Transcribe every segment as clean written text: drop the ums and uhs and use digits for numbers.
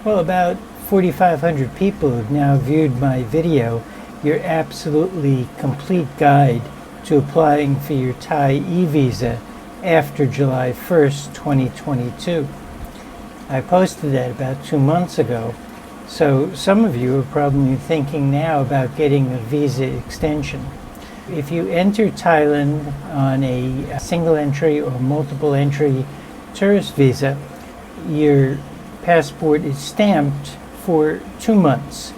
Well, about 4,500 people have now viewed my video, your absolutely complete guide to applying for your Thai e-visa after July 1st, 2022. I posted that about 2 months ago, so some of you are probably thinking now about getting a visa extension. If you enter Thailand on a single entry or multiple entry tourist visa, your passport is stamped for 2 months,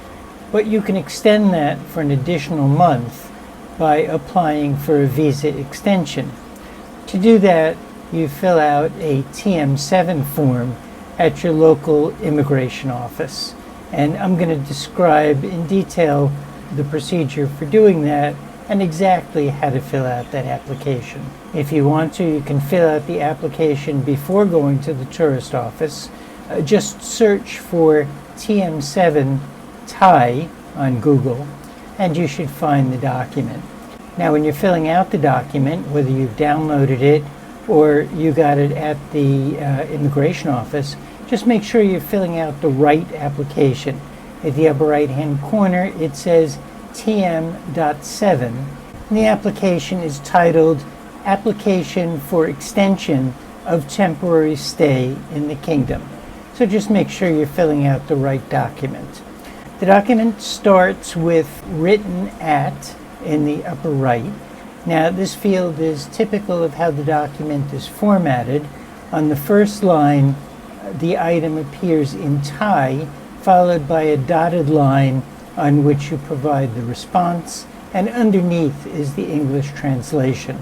but you can extend that for an additional month by applying for a visa extension. To do that, you fill out a TM7 form at your local immigration office, and I'm going to describe in detail the procedure for doing that and exactly how to fill out that application. If you want to, you can fill out the application before going to the tourist office. Just search for TM7 Thai on Google, and you should find the document. Now, when you're filling out the document, whether you've downloaded it or you got it at the immigration office, just make sure you're filling out the right application. At the upper right-hand corner, it says TM.7, and the application is titled Application for Extension of Temporary Stay in the Kingdom. So just make sure you're filling out the right document. The document starts with written at in the upper right. Now, this field is typical of how the document is formatted. On the first line, the item appears in Thai, followed by a dotted line on which you provide the response, and underneath is the English translation.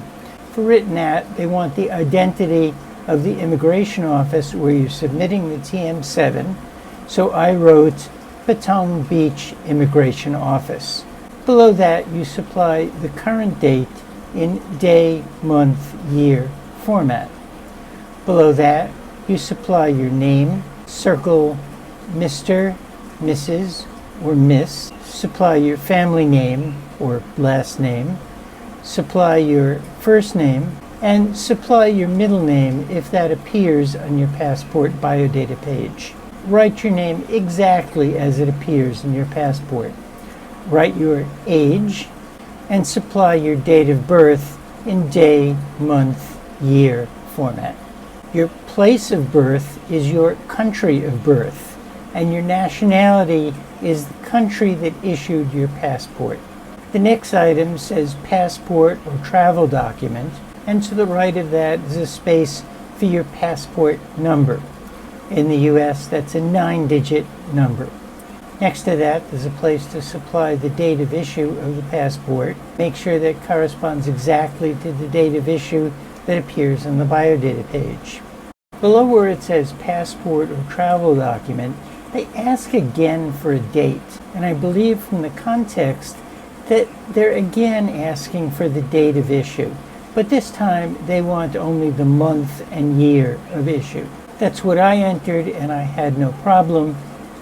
For written at, they want the identity of the immigration office where you're submitting the TM7, so I wrote Patong Beach Immigration Office. Below that, you supply the current date in day, month, year format. Below that, you supply your name, circle Mr., Mrs., or Miss, supply your family name or last name, supply your first name, and supply your middle name if that appears on your passport biodata page. Write your name exactly as it appears in your passport. Write your age and supply your date of birth in day, month, year format. Your place of birth is your country of birth, and your nationality is the country that issued your passport. The next item says passport or travel document, and to the right of that is a space for your passport number. In the US, that's a 9-digit number. Next to that, there's a place to supply the date of issue of the passport. Make sure that corresponds exactly to the date of issue that appears on the biodata page. Below where it says passport or travel document, they ask again for a date, and I believe from the context that they're again asking for the date of issue, but this time they want only the month and year of issue. That's what I entered, and I had no problem.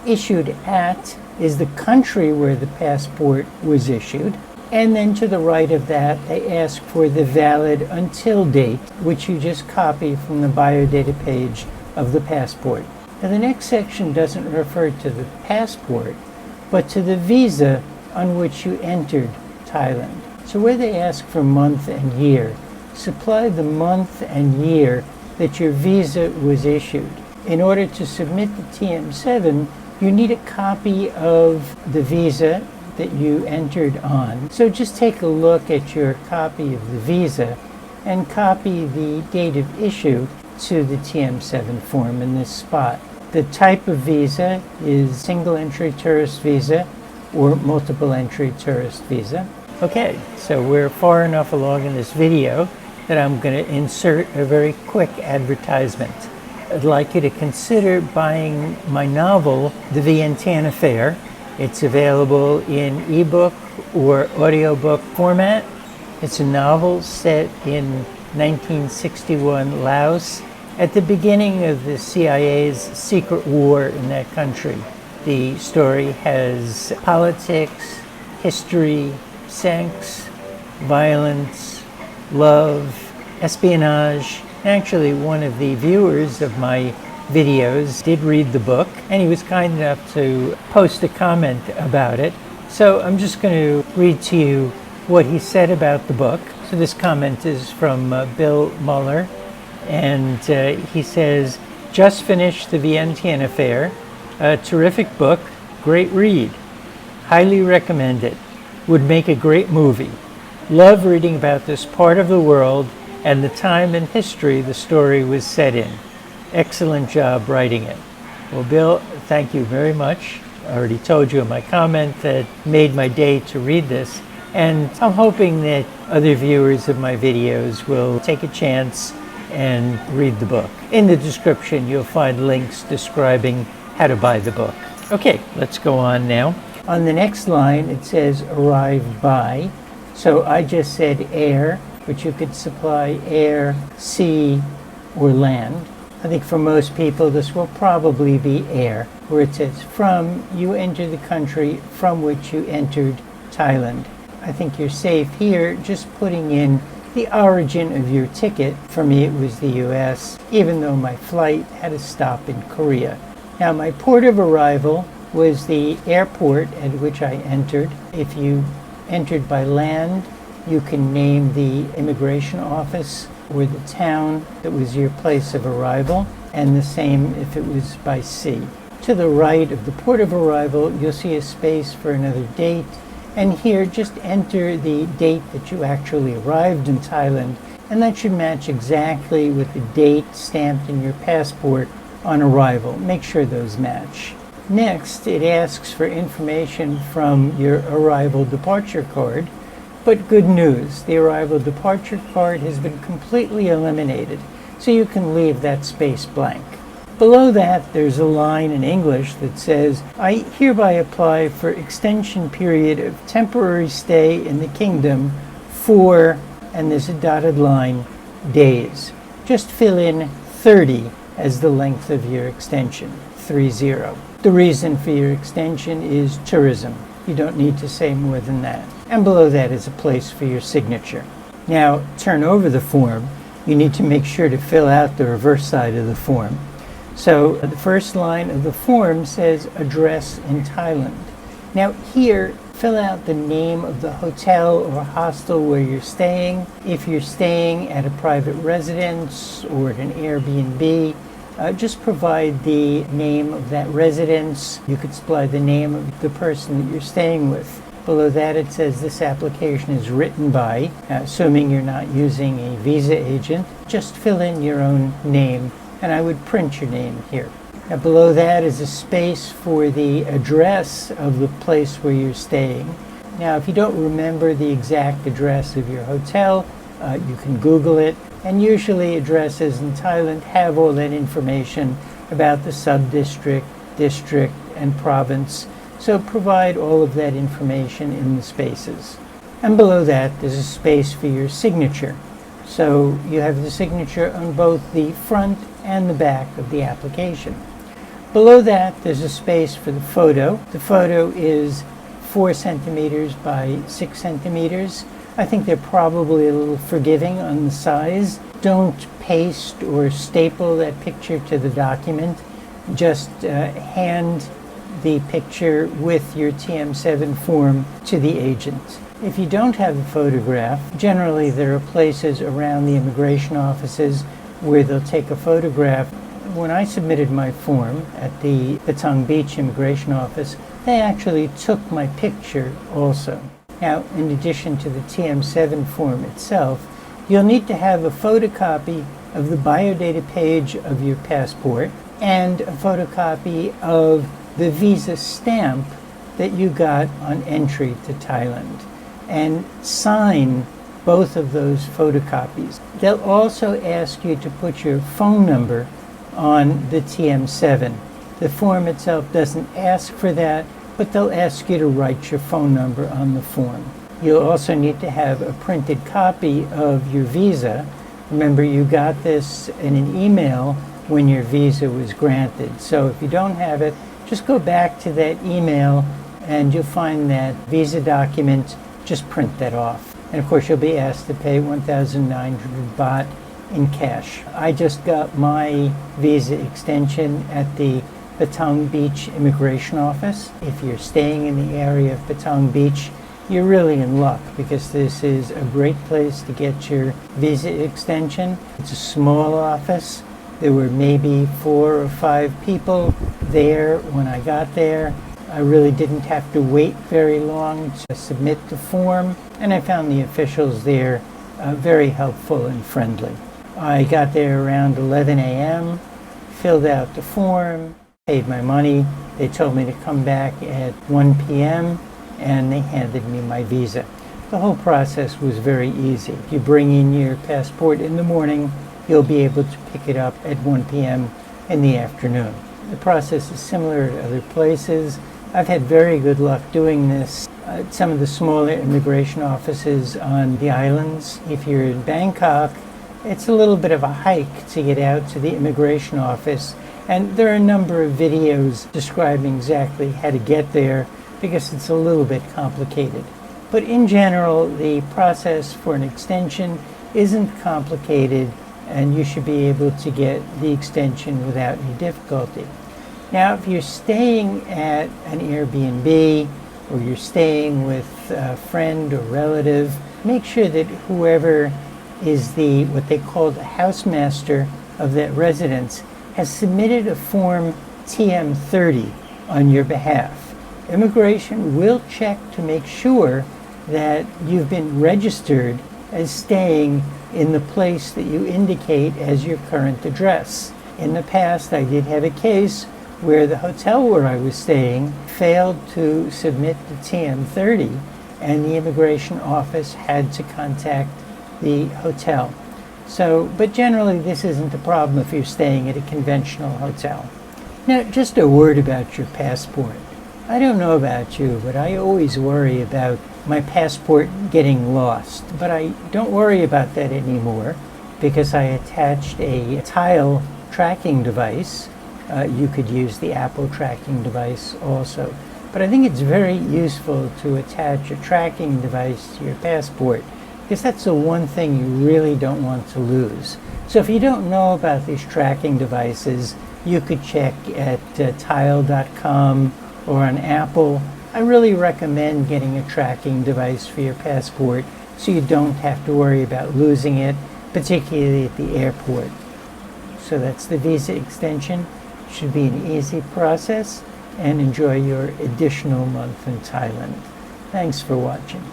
Issued at is the country where the passport was issued, and then to the right of that they ask for the valid until date, which you just copy from the biodata page of the passport. Now, the next section doesn't refer to the passport, but to the visa on which you entered Thailand. So where they ask for month and year, supply the month and year that your visa was issued. In order to submit the TM7, you need a copy of the visa that you entered on. So just take a look at your copy of the visa and copy the date of issue to the TM7 form in this spot. The type of visa is single entry tourist visa or multiple entry tourist visa. Okay, so we're far enough along in this video that I'm going to insert a very quick advertisement. I'd like you to consider buying my novel, The Vientiane Affair. It's available in ebook or audiobook format. It's a novel set in 1961 Laos, at the beginning of the CIA's secret war in that country. The story has politics, history, sex, violence, love, espionage. Actually, one of the viewers of my videos, did read the book, and he was kind enough to post a comment about it. So I'm just going to read to you what he said about the book. So this comment is from Bill Muller, and he says, "Just finished The Vientiane Affair, a terrific book, great read. Highly recommend it. Would make a great movie. Love reading about this part of the world and the time and history the story was set in. Excellent job writing it." Well, Bill, thank you very much. I already told you in my comment that made my day to read this, and I'm hoping that other viewers of my videos will take a chance and read the book. In the description, you'll find links describing how to buy the book. Okay, let's go on now. On the next line, it says arrived by. So I just said air, but you could supply air, sea, or land. I think for most people, this will probably be air, where it says from, you enter the country from which you entered Thailand. I think you're safe here just putting in the origin of your ticket. For me, it was the US, even though my flight had a stop in Korea. Now, my port of arrival was the airport at which I entered. If you entered by land, you can name the immigration office or the town that was your place of arrival, and the same if it was by sea. To the right of the port of arrival, you'll see a space for another date, and here just enter the date that you actually arrived in Thailand, and that should match exactly with the date stamped in your passport on arrival. Make sure those match. Next, it asks for information from your arrival departure card, but good news, the arrival departure card has been completely eliminated, so you can leave that space blank. Below that, there's a line in English that says, "I hereby apply for extension period of temporary stay in the kingdom for," and there's a dotted line, "days." Just fill in 30 as the length of your extension, 30. The reason for your extension is tourism. You don't need to say more than that. And below that is a place for your signature. Now, turn over the form. You need to make sure to fill out the reverse side of the form. So the first line of the form says address in Thailand. Now here, fill out the name of the hotel or hostel where you're staying. If you're staying at a private residence or at an AirBnB, just provide the name of that residence. You could supply the name of the person that you're staying with. Below that it says this application is written by, assuming you're not using a visa agent. Just fill in your own name, and I would print your name here. Now below that is a space for the address of the place where you're staying. Now if you don't remember the exact address of your hotel, you can Google it, and usually addresses in Thailand have all that information about the sub-district, district, and province. So provide all of that information in the spaces. And below that, there's a space for your signature. So you have the signature on both the front and the back of the application. Below that, there's a space for the photo. The photo is 4 centimeters by 6 centimeters. I think they're probably a little forgiving on the size. Don't paste or staple that picture to the document. Just hand the picture with your TM7 form to the agent. If you don't have a photograph, generally there are places around the immigration offices where they'll take a photograph. When I submitted my form at the Patong Beach Immigration Office, they actually took my picture also. Now, in addition to the TM7 form itself, you'll need to have a photocopy of the biodata page of your passport and a photocopy of the visa stamp that you got on entry to Thailand, and sign both of those photocopies. They'll also ask you to put your phone number on the TM7. The form itself doesn't ask for that, but they'll ask you to write your phone number on the form. You'll also need to have a printed copy of your visa. Remember, you got this in an email when your visa was granted. So if you don't have it, just go back to that email and you'll find that visa document. Just print that off. And of course, you'll be asked to pay 1,900 baht in cash. I just got my visa extension at the Patong Beach Immigration Office. If you're staying in the area of Patong Beach, you're really in luck because this is a great place to get your visa extension. It's a small office. There were maybe 4 or 5 people there when I got there. I really didn't have to wait very long to submit the form, and I found the officials there very helpful and friendly. I got there around 11 a.m., filled out the form, paid my money. They told me to come back at 1 p.m., and they handed me my visa. The whole process was very easy. If you bring in your passport in the morning, you'll be able to pick it up at 1 p.m. in the afternoon. The process is similar to other places. I've had very good luck doing this at some of the smaller immigration offices on the islands. If you're in Bangkok, it's a little bit of a hike to get out to the immigration office, and there are a number of videos describing exactly how to get there because it's a little bit complicated. But in general, the process for an extension isn't complicated, and you should be able to get the extension without any difficulty. Now, if you're staying at an Airbnb or you're staying with a friend or relative, make sure that whoever is what they call the housemaster of that residence has submitted a form TM30 on your behalf. Immigration will check to make sure that you've been registered as staying in the place that you indicate as your current address. In the past, I did have a case where the hotel where I was staying failed to submit the TM30, and the immigration office had to contact the hotel. But generally this isn't a problem if you're staying at a conventional hotel. Now, just a word about your passport. I don't know about you, but I always worry about my passport getting lost. But I don't worry about that anymore because I attached a tile tracking device. You could use the Apple tracking device also. But I think it's very useful to attach a tracking device to your passport because that's the one thing you really don't want to lose. So if you don't know about these tracking devices, you could check at tile.com or on Apple. I really recommend getting a tracking device for your passport so you don't have to worry about losing it, particularly at the airport. So that's the visa extension. It should be an easy process, and enjoy your additional month in Thailand. Thanks for watching.